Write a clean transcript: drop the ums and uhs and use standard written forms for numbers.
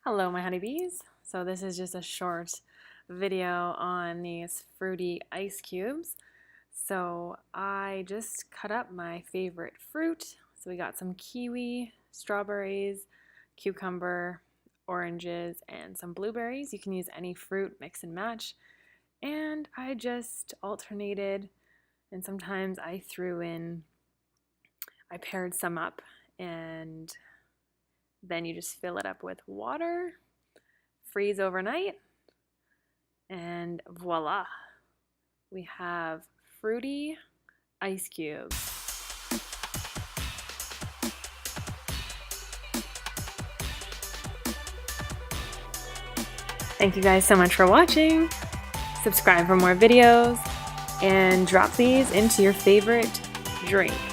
Hello, my honeybees. So this is just a short video on these fruity ice cubes. So I just cut up my favorite fruit. So we got some kiwi, strawberries, cucumber, oranges, and some blueberries. You can use any fruit, mix and match. And I just alternated, and sometimes I paired some up, and then you just fill it up with water, freeze overnight, and voila, we have fruity ice cubes. Thank you guys so much for watching. Subscribe for more videos and drop these into your favorite drink.